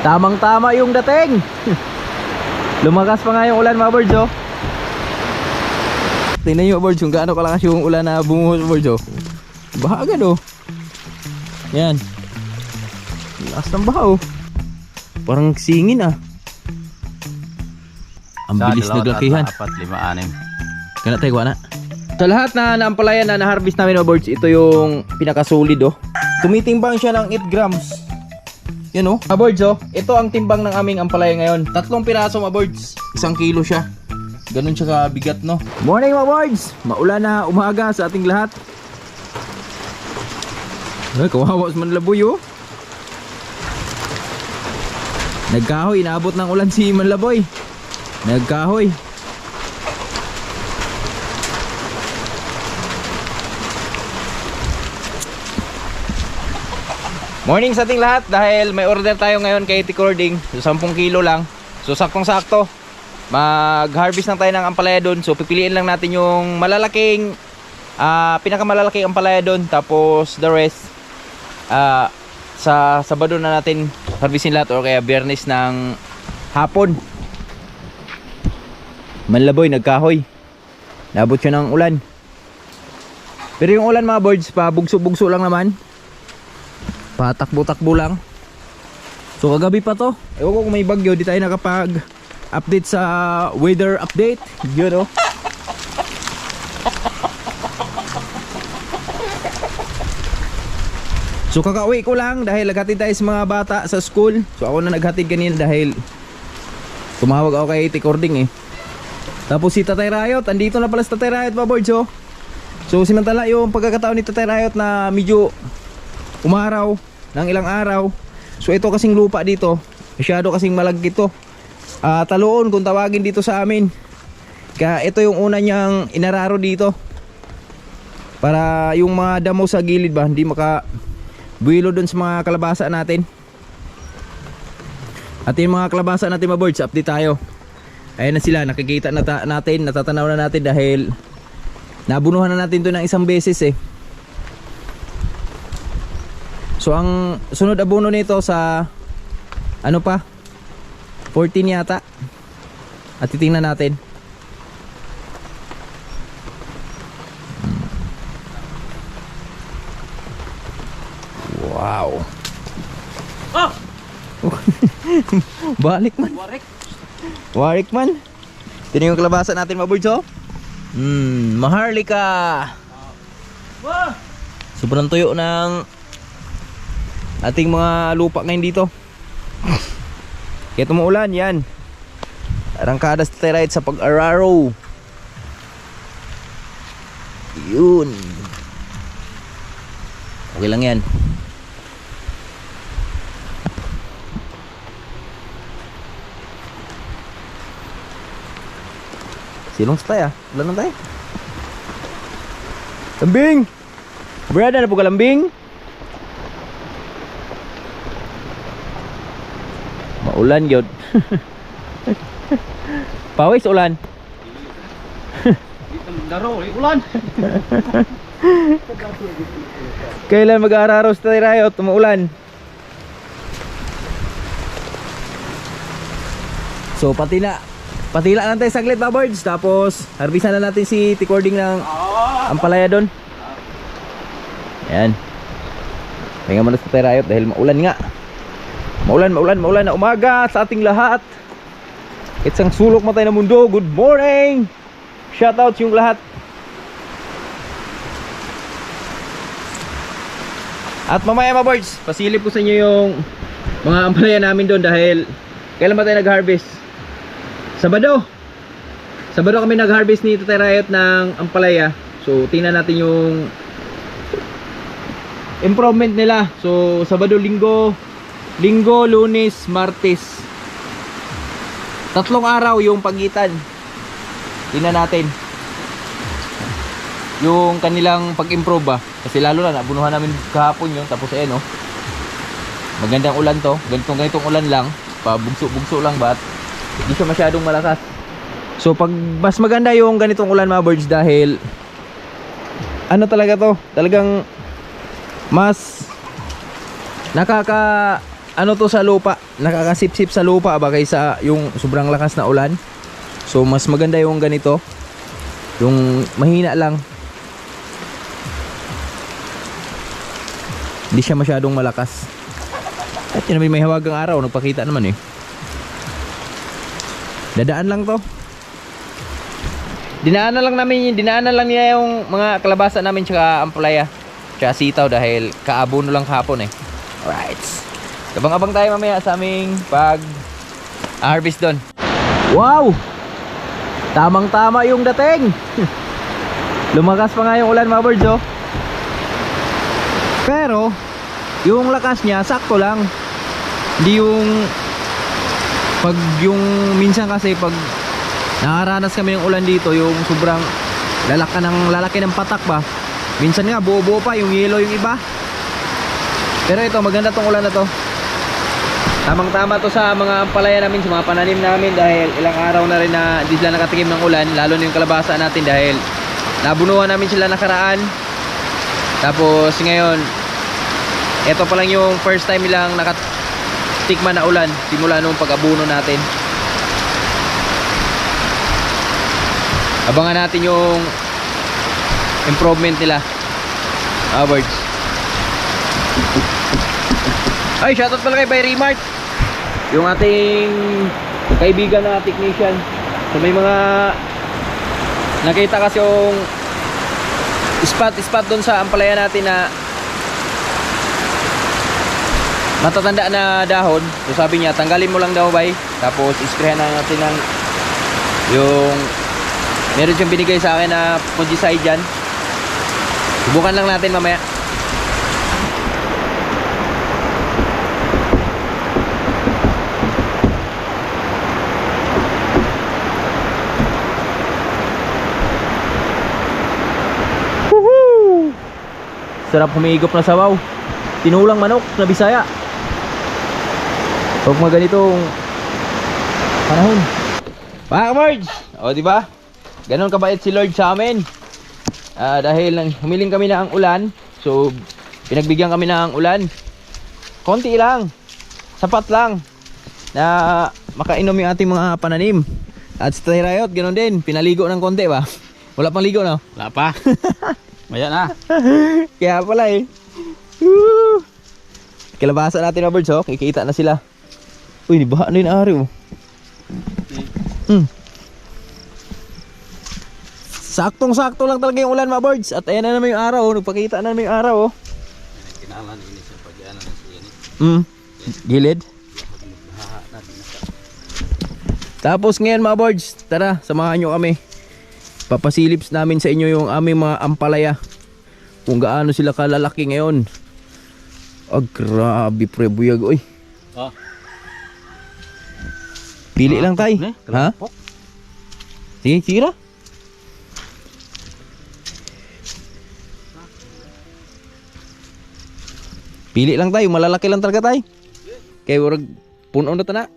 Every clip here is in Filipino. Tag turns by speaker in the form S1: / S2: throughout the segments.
S1: Tamang tama yung dating. Lumakas pa nga yung ulan mga birds oh. Tingnan nyo birds kung gaano kalakas yung ulan na bumuhos birds oh. Baha agad oh. Yan. Lakas ng baha oh. Parang singin ah. Ang bilis naglakihan.
S2: 4, 5, 6.
S1: Kana tayo na. Sa lahat na naampalayan na na-harvest namin mga birds, ito yung pinakasolid oh. Tumitimbang siya ng 8 grams. Yan oh. Mga birds oh, ito ang timbang ng aming ampalaya ngayon. 3 piraso mga birds. 1 kilo siya. Ganun siya kabigat no. Morning mga birds. Maulan na umaga sa ating lahat. Ay, kawawa sa Manlaboy oh. Nagkahoy, inaabot ng ulan si Manlaboy. Nagkahoy. Morning sa ating lahat dahil may order tayo ngayon kay Ticording. So 10 kilo lang. So saktong sakto. Mag-harvest lang tayo ng ampalaya doon. So pipiliin lang natin yung malalaking pinakamalalaking ampalaya doon. Tapos the rest sa Sabado na natin harvestin lahat o kaya Biyernes ng hapon. Manlaboy nagkahoy. Nabot siya ng ulan. Pero yung ulan mga birds pa bugso-bugso lang naman. Patakbo-takbo lang. So kagabi pa to. Ewan ko kung may bagyo, di tayo nakapag-update sa weather update. Yun oh. So kakauwi ko lang dahil naghatid tayo sa mga bata sa school. So ako na naghatid kanina dahil tumawag ako kay Ticording eh. Tapos si Tatay Rayot, andito na pala si Tatay Rayot mga boards oh. So simantala yung pagkakataon ni Tatay Rayot na medyo umaraw ng ilang araw. So ito kasing lupa dito, masyado kasing malagkit to. Taloon kung tawagin dito sa amin. Kaya ito yung una niyang inararo dito. Para yung mga damo sa gilid ba, hindi makabuwilo dun sa mga kalabasa natin. At yung mga kalabasa natin mga birds, update tayo. Ayan na sila, nakikita na natin, natatanaw na natin dahil nabunuhan na natin to ng isang beses eh. So ang sunod abono nito sa ano pa 14 yata. At titingnan natin. Wow.
S2: Oh!
S1: Balik man. Warik man. Tingnan yung kalabasa natin mga birds oh. Maharlika. Sobrang tuyo ng ating mga lupa ngayon dito. Kaya tumuulan yan. Arangkada sa terite sa pag-araro. Yun. Okay lang yan. Silong sa tayo ah. Wala na tayo. Lambing! Brad, ano po ka lambing? Maulan yun. Pawis ulan.
S2: Daro, ulan.
S1: Kailan mag-aararos tayo Rayot? Umuulan. So patila lang tayo saglit mga birds. Tapos harvestan na natin si Ticording ng ampalaya doon. Ayan. Pahinga muna sa tayo Rayot dahil maulan nga. Maulan na umaga sa ating lahat. Isang sulok matay na mundo. Good morning. Shoutout yung lahat. At mamaya mga birds, pasilip ko sa inyo yung mga ampalaya namin doon dahil kailan ba tayo nag-harvest? Sabado kami nag-harvest ni Tatay Rayot ng ampalaya. So tingnan natin yung improvement nila. So Sabado, Linggo, Lunes, Martes. 3 araw yung pagitan. Tingnan natin yung kanilang pag-improve ba. Kasi lalo na nabunuhan namin kahapon yun. Tapos ayan oh, magandang ulan to. Ganitong ulan lang. Pabugso lang ba. Hindi siya masyadong malakas. So pag mas maganda yung ganitong ulan mga birds dahil ano talaga to, talagang mas ano to sa lupa, nakakasipsip sa lupa ba kaysa yung sobrang lakas na ulan. So mas maganda yung ganito, yung mahina lang, hindi siya masyadong malakas. At yun naman, may hawagang araw, nagpakita naman eh. Dadaan lang to. Dinaanan lang niya yung mga kalabasa namin tsaka ampalaya tsaka sitaw dahil kaabuno lang kahapon eh. Alright, abang-abang tayo mamaya sa aming pag harvest doon. Wow, tamang tama yung dating. Lumakas pa nga yung ulan mga birds oh. Pero yung lakas niya sakto lang. Hindi yung pag yung minsan kasi pag nakaranas kami ng ulan dito, yung sobrang lalaki ng patak ba, minsan nga buo-buo pa yung yellow yung iba. Pero ito maganda tong ulan na to, tamang tama to sa mga palaya namin, sa mga pananim namin, dahil ilang araw na rin na hindi sila nakatikim ng ulan, lalo na yung kalabasa natin dahil nabunuhan namin sila nakaraan. Tapos ngayon ito pa lang yung first time nilang nakatikman na ulan simula nung pag-abuno natin. Abangan natin yung improvement nila, birds. Ay, shoutout pala kay Bay Remart, yung ating kaibigan na technician. So may mga nakita kasi yung spot doon sa ampalaya natin na matatanda na dahon. So sabi niya, tanggalin mo lang daw bay, tapos isprayan na natin ng yung meron siyang binigay sa akin na fungicide dyan. Subukan lang natin mamaya. Woohoo! Sarap humigop na sabaw, tinulang manok na Bisaya. Huwag mga ganitong panahon. Mga birds, o diba? Ganon kabait si Lord sa amin. Dahil humiling kami na ang ulan, so pinagbigyan kami na ang ulan. Konti lang, sapat lang na makainom yung ating mga pananim. At sa Tayrayot, ganon din, pinaligo ng konti ba? Wala pang ligo no?
S2: Wala pa. Maya na.
S1: Kaya pala eh. Woo! Kalabasa natin mga birds oh, kikita na sila. Uy, di ba ano yung ari oh. Saktong-sakto lang talaga yung ulan mga birds. At ayan na naman yung araw, nagpakita na naman yung araw oh.
S2: Kinalan ini sa pag-ano na siya ini.
S1: Gilid. Tapos ngayon mga birds, tara, samahan nyo kami. Papasilips namin sa inyo yung aming mga ampalaya, kung gaano sila kalalaki ngayon. Grabe pre, buyag oy. Pili lang tay. Ha? Sige, tira. Pili lang tayo, malalaki lang talaga tay. Kaya warag puno na tana.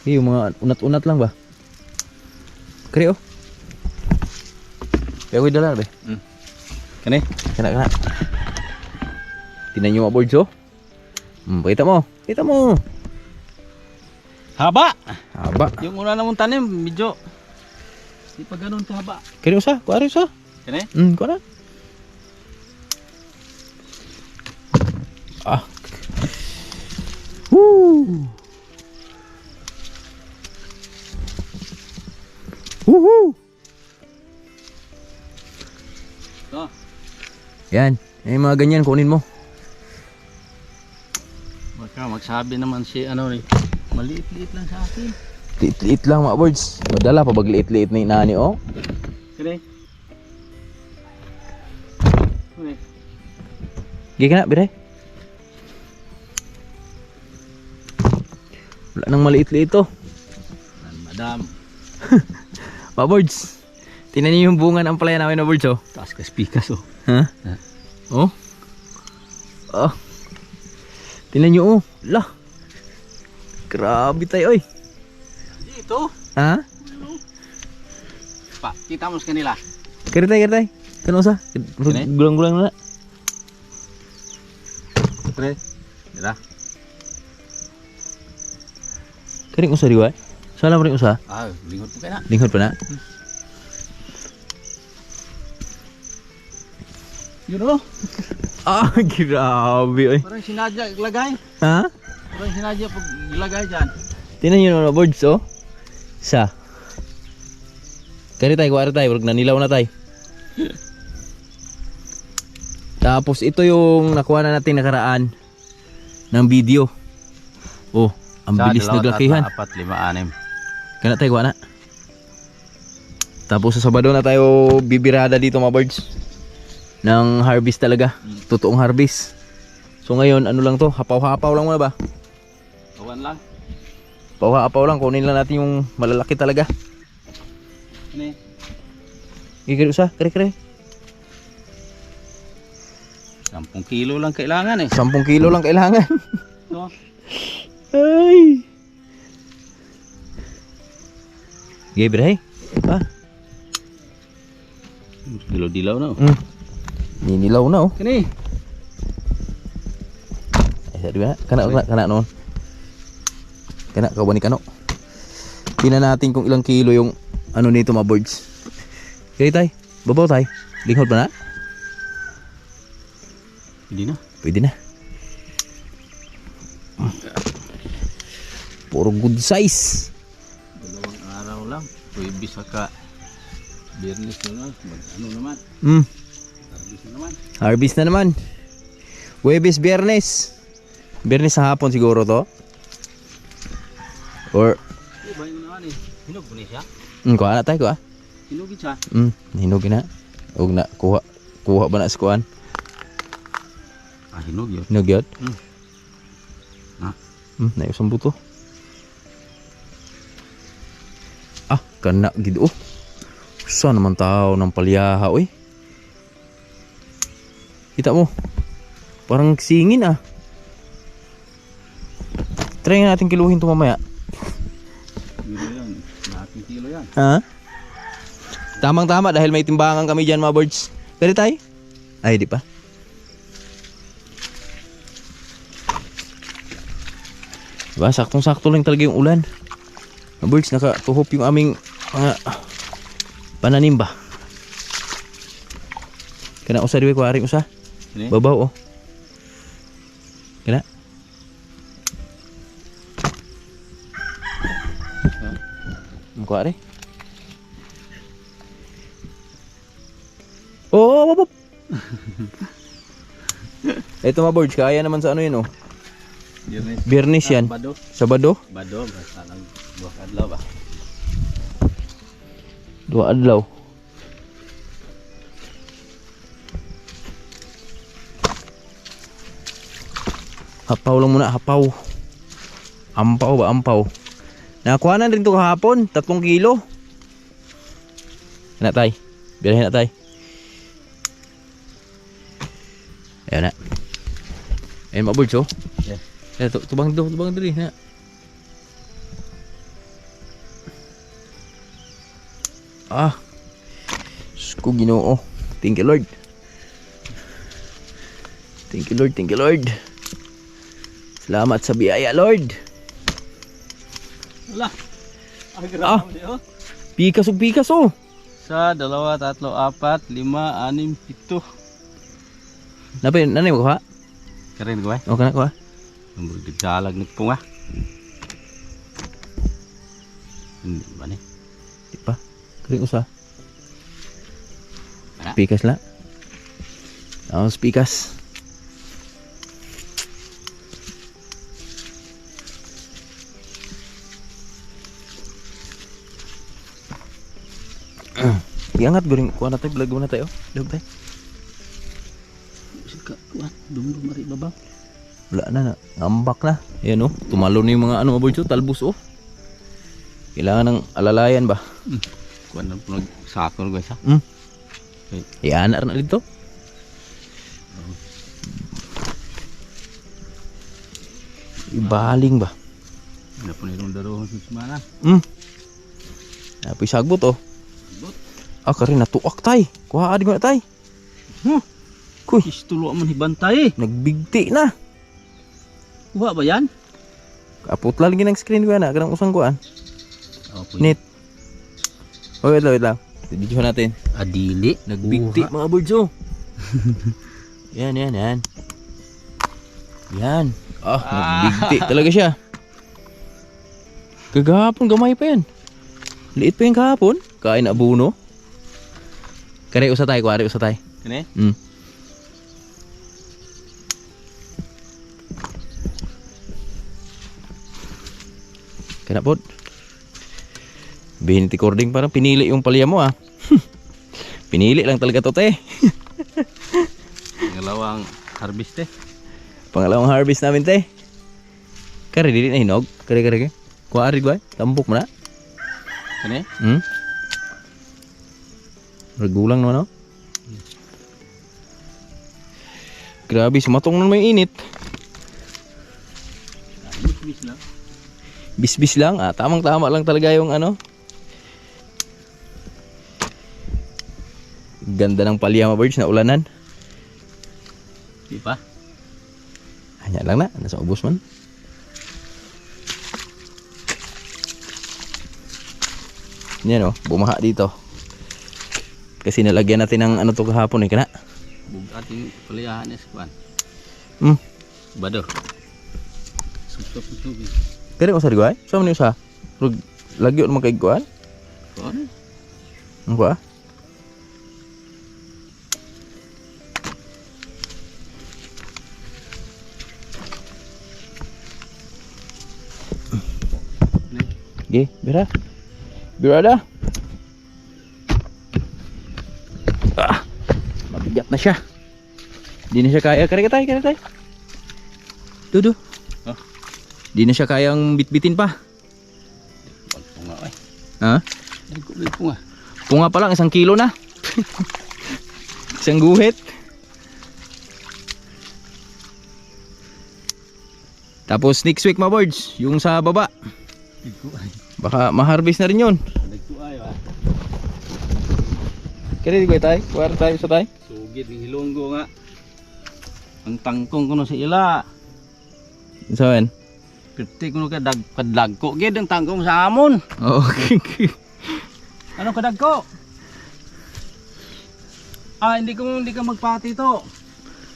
S1: Yung mga unat-unat lang ba? Kaya oh. Kaya ko dala be.
S2: Kani?
S1: Kana. Tinan nyo mga boards oh. Pakita mo. Kita mo.
S2: Haba.
S1: Haba.
S2: Yung una namong tanim, medyo di pa ganun kahaba.
S1: Kaya usa, kuwari usa.
S2: Kani?
S1: Kuwari. Woo! Woohoo! Yan, yung mga ganyan kunin mo.
S2: Baka magsabi naman si ano ni, maliit-liit lang sa akin.
S1: Liit-liit lang mga birds. Madala pa bag liit-liit na inani oh.
S2: Kani?
S1: Gigi ka na, biray. Wala nang maliit-liit to.
S2: Madam.
S1: Mga birds, tingnan niyo yung bunga ng palaya namin na birds oh.
S2: Taas ka spikas oh.
S1: Ha? Oh? Oh. Tingnan niyo oh. Lah. Grabe tayo oy.
S2: Dito.
S1: Ha?
S2: Pa, kita mo sa kanila.
S1: Kaya tayo. Kano sa?
S2: Kini?
S1: Gulang-gulang na.
S2: Pre. Dira.
S1: Kering usa diwa. Salam ring usa.
S2: Ah, lingot po kaya na.
S1: Lingkod pa na.
S2: Yun o.
S1: Ah, grabe oy.
S2: Parang sinadya ilagay.
S1: Ha?
S2: Parang sinadya pag ilagay dyan.
S1: Tinan nyo naman boards oh. Sa. Kari tayo, kuwari tayo. Wag nanilaw na tayo. Tapos ito yung nakuha na natin nakaraan ng video. Oh, ang bilis naglakihan.
S2: 4, 5, 6.
S1: Kana tayo, kuha na. Tapos sa Sabado na tayo bibirada dito mga birds. Ng harvest talaga. Totoong harvest. So ngayon, ano lang to? Hapaw-hapaw lang muna ba?
S2: Awan lang.
S1: Hapaw-hapaw lang. Kunin lang natin yung malalaki talaga.
S2: Ini.
S1: Gigil usa, kare-kare.
S2: 10 kilo lang kailangan eh.
S1: 10 kilo lang kailangan.
S2: So,
S1: Ay. Gabriel, ah.
S2: dilaw-dilaw na.
S1: Ninilaw na oh.
S2: Kini.
S1: Sabi ba? Kana noon. Kana kawani kano. Tingnan natin kung ilang kilo yung ano nito mga birds. Okay tay, babaw tay. Linghod pa na?
S2: Hindi na.
S1: Pwede na. Puro good size.
S2: 2 araw lang. Pwede saka Biyernes na lang. Ano naman? Harvest na naman.
S1: Harvest na naman. Huwebes, Biyernes. Biyernes sa hapon siguro to. Or
S2: Iba yun naman eh. Hinog po niya siya.
S1: kuha na tayo kuha.
S2: Hinugin siya.
S1: Hinugin na. Huwag na kuha ba na sa kuhaan?
S2: Ah, hinog yun.
S1: Hinog yun?
S2: Ah.
S1: Naayos ang buto. Ah, kana gid oh. Saan naman tao ng palyaha oy? Kita mo? Parang singin ah. Try natin kiluhin to mamaya.
S2: Kilo yan. Lahating kilo yan.
S1: Ha? Tamang tama dahil may timbangan kami dyan mga birds. Pwede tayo? Ay di pa. Diba? Saktong-sakto lang talaga yung ulan. Mga birds, nakatuhop yung aming mga pananim ba? Kana usa diwe ko aring usa.
S2: Ini?
S1: Babaw oh. Kana? Ko ari. Oh, babab. Ito mga birds, kaya naman sa ano yun oh. Biyernes yan.
S2: Bado.
S1: Sabado?
S2: Bado. Basta lang 2 adlaw ba?
S1: 2 adlaw. Hapaw lang muna, hapaw. Ampaw ba, ampaw. Nakakuha na rin ito kahapon, 3 kilo. Yan na tay. Bilahin na tay. Ayan na. Ayan mga birds oh.
S2: Yeah.
S1: Ayan, tubang dito na. Ah. Sko Ginoo. Thank you Lord. Thank you Lord, thank you Lord. Salamat sa biyaya Lord.
S2: Wala. Ay, grabe oh.
S1: Pikas o pikas oh.
S2: Sa 2, 3, 4, 5, 6, 7.
S1: Nanay mo kuha?
S2: Karen ko ba?
S1: O ka na kuha?
S2: Nagdalag nagpunga. Hindi ba ni?
S1: Di pa. Kering usa.
S2: Wala.
S1: Pikas la. Tapos pikas. Iangat guring kuha na tayo, vlog mo na tayo. Vlog tayo.
S2: Sika, kuat, dumdum mari babaw.
S1: Wala na, ngambak na. Ayan oh, tumalo na yung mga ano mga birds oh, talbos oh. Kailangan ng alalayan ba?
S2: Kuan na po nagsakol guys ha.
S1: Yan na dito. Ibaling ba?
S2: Ano po nilong darohon sa semana?
S1: Apoy sagbot oh.
S2: Sagbot?
S1: Ah, kari natuak tay. Kuha adi mo na tay. Kuy,
S2: Istulo man hibantay.
S1: nagbigti na.
S2: Kuha ba yan?
S1: Kaput lang ng screen ko na, kanang usang kuan.
S2: Opo.
S1: Net. Oh, wait lang. Video natin.
S2: Adili.
S1: Nagbigti mga birds oh. Yan. Yan. Nagbigti talaga siya. Kagahapon gamay pa yan. Liit pa yung kahapon. Kain na abuno. Kare usatay, kuwari usatay.
S2: Kani?
S1: Kaya po. Binti cording parang pinili yung palya mo ah. Pinili lang talaga to te.
S2: Pangalawang harvest eh.
S1: Pangalawang harvest namin te. Kare dili na hinog. Kare. Kuwari guay. Tambok mo na.
S2: Kani?
S1: Regulang naman oh. Grabe, sumatong na may init.
S2: Bis lang.
S1: Bisbis lang ah. Tamang-tama lang talaga yung ano. Ganda ng palya mga birds na ulanan.
S2: Di pa?
S1: Hanya lang na. Nasa ubos man. Yan oh. Bumaha dito. Kasi nalagyan natin ng ano to kahapon eh. Kana.
S2: Bug ating paliyahan eh sa kuan. Bado. Sup ng tubig.
S1: Kaya ko sa rigway? Saan mo niyo sa? Lagyo naman kay kuan?
S2: Kuan?
S1: Ano ba? Okay, bira. Birada. Mabigat na siya. Di na siya kaya. Kare tay. Dudu.
S2: Huh?
S1: Di na siya kayang bitbitin pa.
S2: Pagpunga eh.
S1: Ha?
S2: Ay, punga.
S1: Punga pa lang, 1 kilo na. Isang guhit. Tapos next week mga birds, yung sa baba. Baka ma-harvest na rin yun.
S2: Nagtuay ba?
S1: Kaya di ko tayo, kuwara tayo sa tayo.
S2: Sugid ng hilonggo nga. Ang tangkong ko na sa ila.
S1: So yan.
S2: Piti ko na kadag ko. Gid ang tangkong sa amon.
S1: Okay.
S2: Anong kadag ko? Hindi ka magpati to.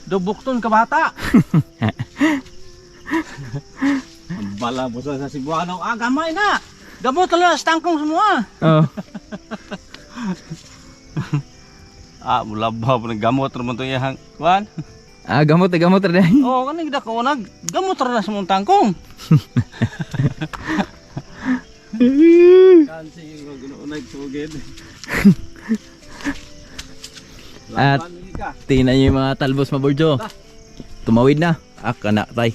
S2: Dubukton ka bata. Ang bala mo sa Cebuano. Gamay na. Gamot talaga sa tangkong semua.
S1: Oh.
S2: Mulabaw po ng gamot naman ito yung kuhan.
S1: Gamot rin.
S2: Oo, kanina ko nag gamot na sa mong tangkong. Kansi ko ganoon sugid.
S1: At tingnan nyo yung mga talbos maborjo. Tumawid na. Kanak tay.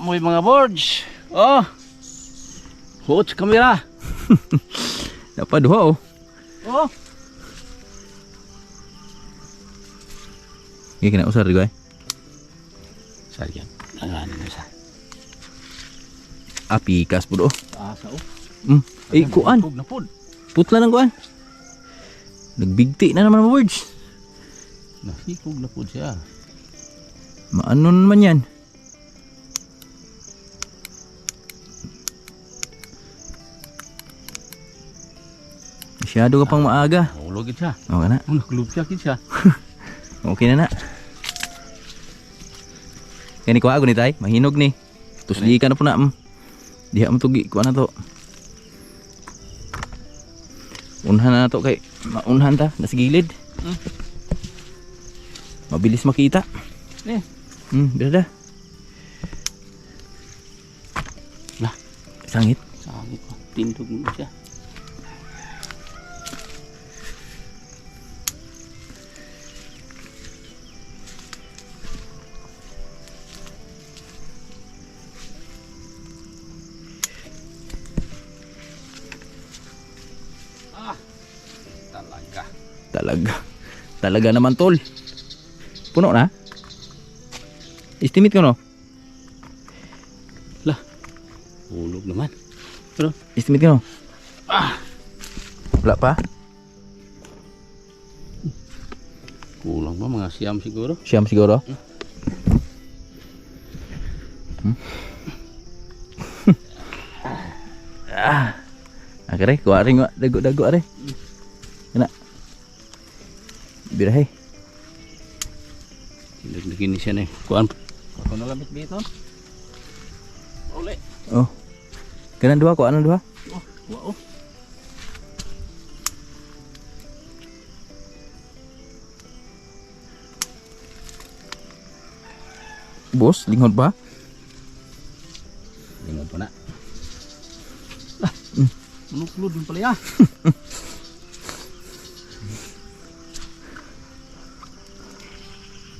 S2: Muy mga boards. Hot kamera.
S1: Dapat duha oh. Hindi kena usar juga.
S2: Saryan. Nanganin na sa.
S1: Api kas po do.
S2: Asa oh.
S1: Kuan.
S2: Napod.
S1: Putla ng kuan. Nagbigti na naman mga words.
S2: Nasikog na po siya.
S1: Maano naman yan? Masyado ka pang maaga.
S2: Ulogin siya.
S1: Okay na.
S2: Naglubsya siya.
S1: Okay na na. Kaya ni kuha ako ni tay. Mahinog ni. Tusli ka na po na. Diha mo tugi. Kuha na to. Unhan na to kay. Maunhan ta. Nasa gilid. Mabilis makita. Berada.
S2: Lah.
S1: Sangit.
S2: Sangit pa. Tindog mo siya.
S1: Talaga naman tol. Puno na? Estimate ko no?
S2: Lah. Ulog naman. Pero
S1: estimate ko no? Wala pa?
S2: Kulang pa mga siyam siguro.
S1: Siyam siguro? Akare, kuha rin nga. Dago-dago are. Kana. Birahe.
S2: Nagdagin ni siya na eh. Kuan. Ako na lamit dito. Uli.
S1: Oh. Kanan dua, kuha na dua.
S2: Oh, wow.
S1: Bos, linghod ba?
S2: Lingod pa na. Manuklo din pala ya.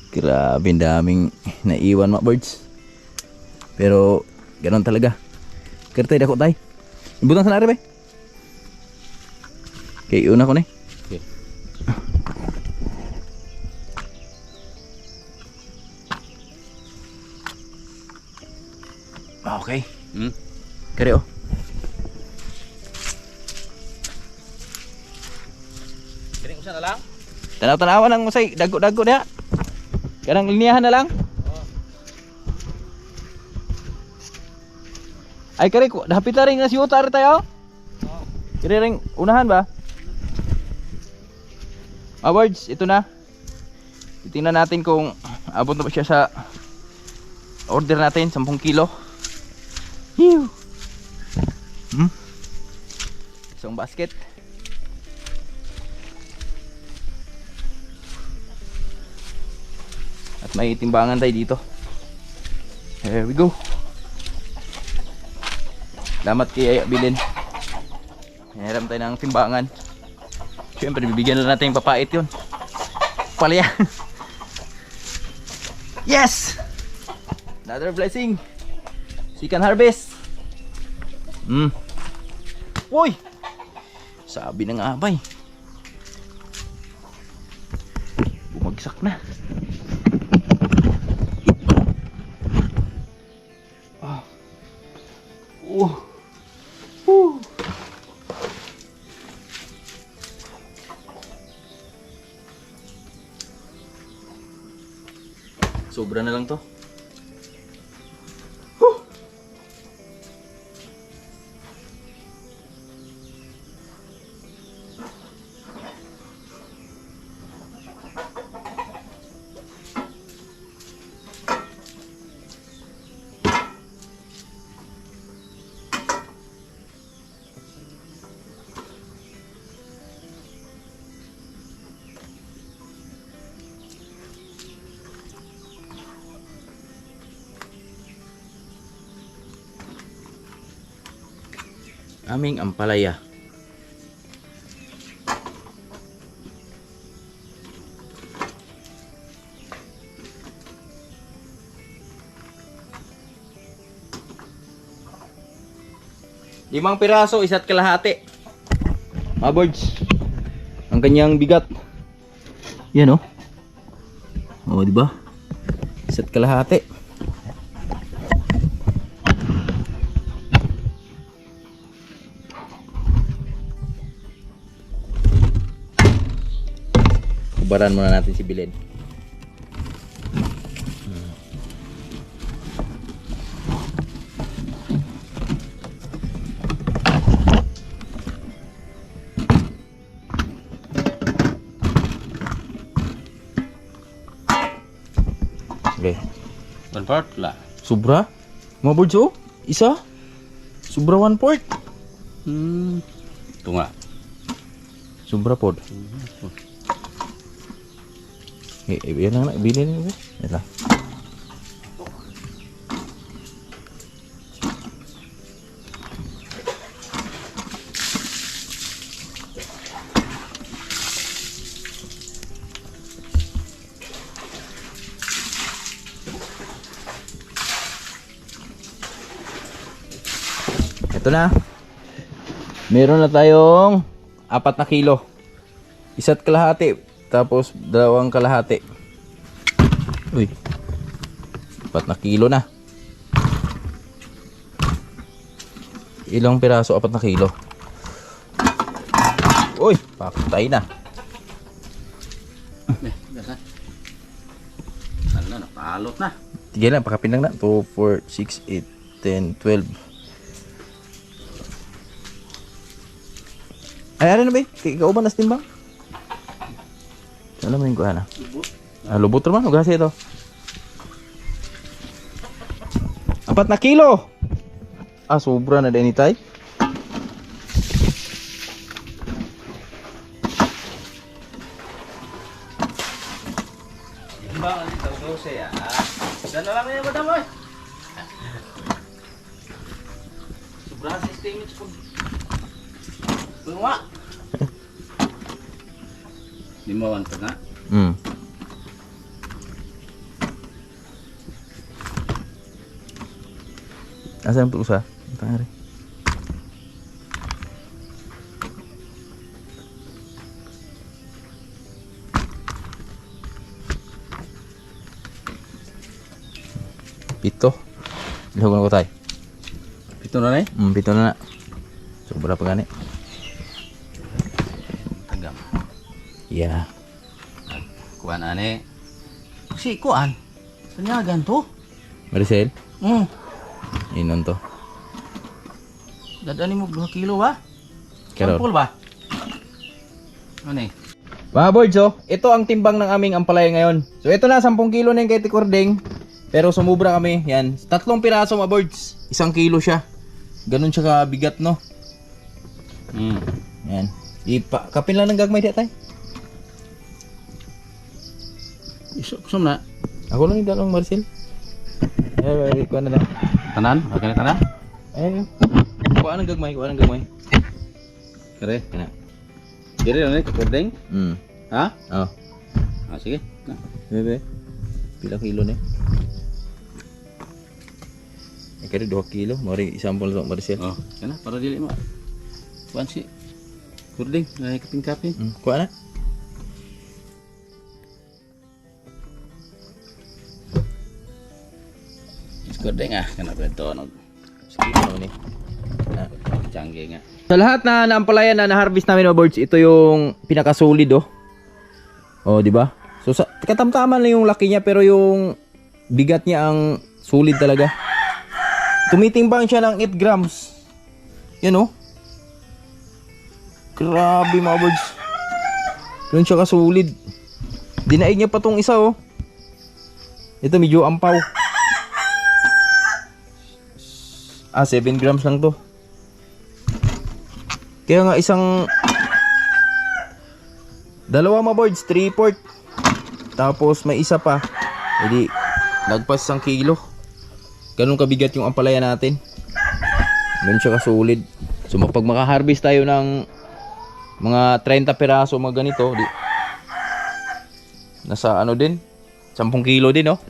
S1: Grabe, ang daming naiwan mga birds. Pero, ganon talaga. Kertay dako tay. Ibutang sa nari ba? Okay, una ko ni.
S2: Okay.
S1: Okay.
S2: Hmm.
S1: Kare oh.
S2: Kini usa na lang.
S1: Tanaw-tanawan ang usay, dago-dago diha. Kanang liniyahan na lang. Ay kare ko, dapit na rin na si Uta rin tayo. Kare rin unahan ba? Words, ito na. Titingnan natin kung abot na ba siya sa order natin, 10 kilo. Hiu. Isang basket. At may timbangan tayo dito. Here we go. Salamat kay Bilin. Hiniram tayo ng timbangan. Siyempre bibigyan na natin yung papait yun. Palaya. Yes! Another blessing. Second harvest. Uy! Sabi ng abay. Bumagsak na. Sobra na lang to. Aming ampalaya. Limang piraso, isa't kalahati. Mga birds. Ang kanyang bigat. Yan oh. Oh, di ba? Isa't kalahati. Kubaran muna natin si Bilin. Okay.
S2: 1/4 lah.
S1: Sobra? Mga birds oh? Isa? Sobra 1/4.
S2: Ito nga.
S1: Sobra pod. Yan lang na, bilhin nyo. Yan lang. Ito na. Meron na tayong 4 na kilo. Isa't kalahati. Tapos 2 kalahati. Uy. 4 na kilo na. Ilang piraso 4 na kilo? Uy, patay na.
S2: Wala na, palot na.
S1: Tigil lang, pakapin lang na. 2, 4, 6, 8, 10, 12. Ay, ano na ba? Ikaw ba nas timbang? Ano mo yung kuha na? Lubot naman, hugas ito. 4 na kilo! Sobra na din itay.
S2: Timbang, dito, 12 ah. Saan na lang yan, madam, oy? Sobrang system ito po. Bunga! Limawan ka na.
S1: Asan ang usa? Tangari. Pito. Lihugan ko tayo.
S2: Pito na na eh?
S1: Pito na na. Sobra pa gani.
S2: Tagam.
S1: Yeah.
S2: Kuan ane. Si kuan. Tanyagan to.
S1: Maricel,
S2: Hmm.
S1: inon to.
S2: Dadani mo 2 kilo ba?
S1: Karol.
S2: Sampol ba? Ano eh?
S1: Mga boards, ito ang timbang ng aming ampalaya ngayon. So ito na, 10 kilo na yung kay Tikording. Pero sumubra kami, yan. 3 piraso mga boards. 1 kilo siya. Ganun siya kabigat, no? Yan. Kapin lang ng gagmay di tay.
S2: Isok na.
S1: Ako lang yung dalawang Marcel. Ay, kuha na lang.
S2: Tanan? Okay na tanan?
S1: Ayun. Kuha ng gagmay, kuha ng gagmay.
S2: Kare.
S1: Yan na.
S2: Diri na ni Tikording? Ha?
S1: Oh.
S2: Sige. Na.
S1: Bebe. Pila kilo na. Kaya 2 kilo, mari isampol lang Marcel.
S2: Oh, kana para dili mo. Kuan si Tikording, ay kaping-kaping.
S1: Kuha na.
S2: Tikording ah, kana ba ito ano?
S1: Sige naman eh.
S2: Canggih nga.
S1: Sa lahat na naampalaya na na-harvest namin mga birds, ito yung pinakasolid oh. Oh, di ba? So sa katamtaman lang yung laki niya pero yung bigat niya ang solid talaga. Tumitimbang siya ng 8 grams. Yan oh. Grabe mga birds. Ganun siya kasolid. Dinaig niya pa tong isa oh. Ito medyo ampaw. 7 grams lang to. Kaya nga dalawa mga boards, 3/4. Tapos may isa pa. Hindi, lagpas 1 kilo. Ganun kabigat yung ampalaya natin. Ganun siya kasolid. So pag makaharvest tayo ng mga 30 piraso mga ganito, nasa ano din? 10 kilo din, no?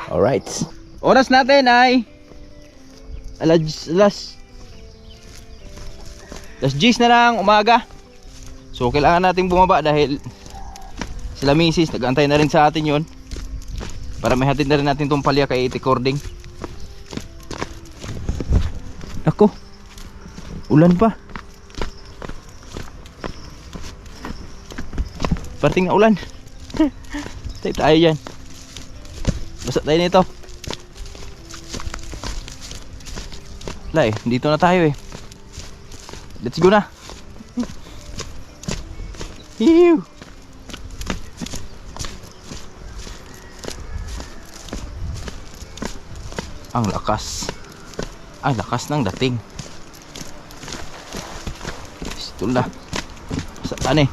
S1: Alright. Oras natin ay alas 10 na lang umaga. So kailangan natin bumaba dahil sila misis nag-antay na rin sa atin yon para may hatid na rin natin itong palya kay Tikording. Ako, ulan pa. Parting na ulan. Tayo yan. Basta tayo nito. Wala eh, dito na tayo eh. Let's go na. Hiu. Ang lakas. Ang lakas ng dating. Ito na. Saan eh?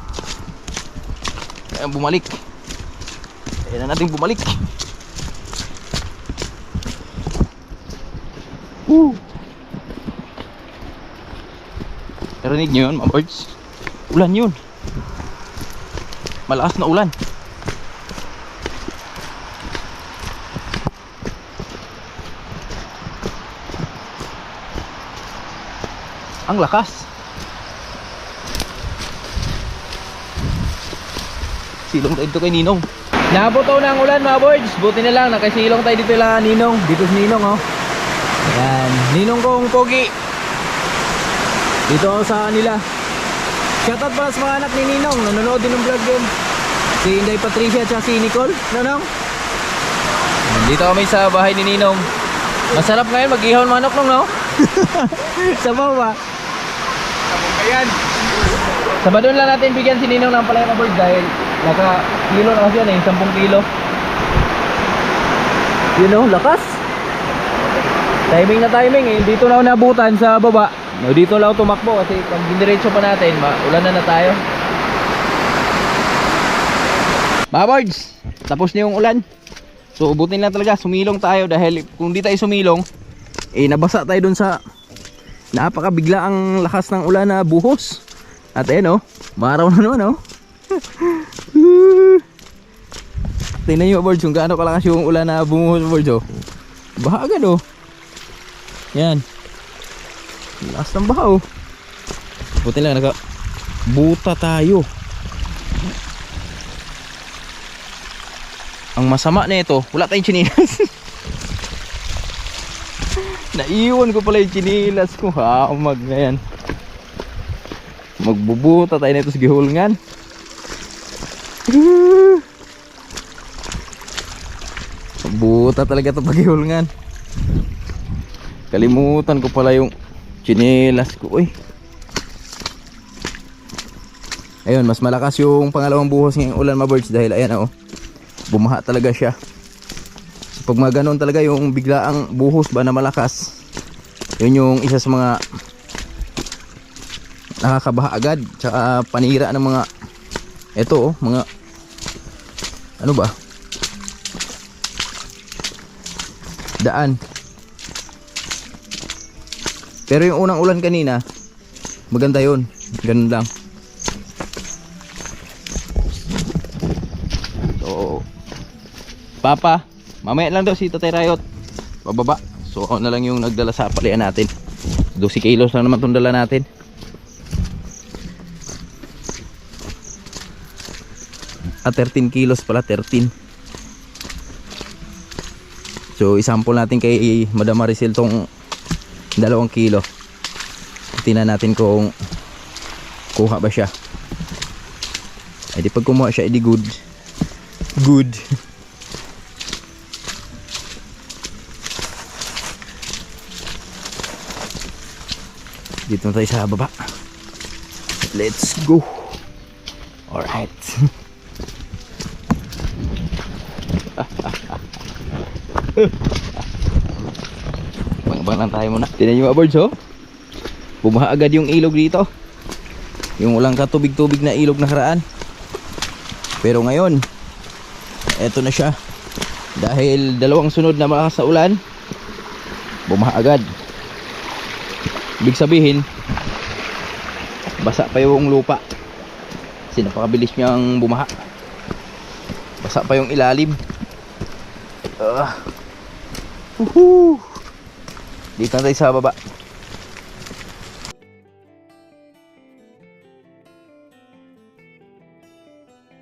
S1: Kaya bumalik. Kaya na natin bumalik. Woo! Narinig nyo yun mga birds? Ulan yun. Malakas na ulan. Ang lakas. Silong tayo dito kay Ninong. Nabuto na ang ulan mga birds. Buti na lang nakasilong tayo dito la Ninong. Dito si Ninong oh. Yan, Ninong kong pogi. Dito ako sa kanila. Shoutout para sa mga anak ni Ninong. Nanonood din ng vlog yun. Si Inday Patricia at si Nicole. Nanong? Dito kami sa bahay ni Ninong. Masarap ngayon mag-ihon manok nung, no? Sabaw ba?
S2: Sabong kayan.
S1: Sabado lang natin bigyan si Ninong ng palaya bird dahil naka-kilo na kasi yan eh, 10 kilo. You know, lakas. Timing na timing eh. Dito na ako nabutan sa baba. No, dito lang ako tumakbo kasi pag diniretso pa natin, ulan na tayo. Mga birds, tapos na yung ulan. So ubutin lang talaga, sumilong tayo dahil kung di tayo sumilong, eh nabasa tayo dun sa napakabigla ang lakas ng ulan na buhos. At ayun oh, maraw na naman oh. Tingnan nyo birds kung gaano kalakas yung ulan na bumuhos birds oh. Baha agad oh. Yan. Lakas ng baha oh. Buti lang buta tayo. Ang masama na ito, wala tayong chinilas. Naiwan ko pala yung chinilas ko. Hamag na yan. Magbubuta tayo na ito sa gihulngan. Buta talaga ito pag gihulngan. Kalimutan ko pala yung chinilas ko. Uy. Ayun, mas malakas yung pangalawang buhos ng ulan mga birds dahil ayan oh. Bumaha talaga siya. So, pag mga ganun talaga yung biglaang buhos ba na malakas, yun yung isa sa mga nakakabaha agad. Tsaka panira ng mga eto oh, mga ano ba? Daan. Pero yung unang ulan kanina, maganda yun. Ganun lang. Papa, mamaya lang daw si Tatay Rayot bababa. So ako na lang yung nagdala sa palian natin. 12 kilos lang naman itong dala natin. At 13 kilos pala, 13. So isample natin kay Madam Maricel tong 2 kilo. Tingnan natin kung kuha ba siya. Ay di pag kumuha siya, edi good. Good. Dito na tayo sa baba. Let's go. Alright. Bang-bang lang tayo muna. Tignan nyo mga birds oh. Bumaha agad yung ilog dito. Yung walang katubig-tubig na ilog na karaan. Pero ngayon, eto na siya. Dahil 2 sunod na malakas sa ulan, bumaha agad. Ibig sabihin, basa pa yung lupa. Kasi napakabilis niyang bumaha. Basa pa yung ilalim. Dito na tayo sa baba.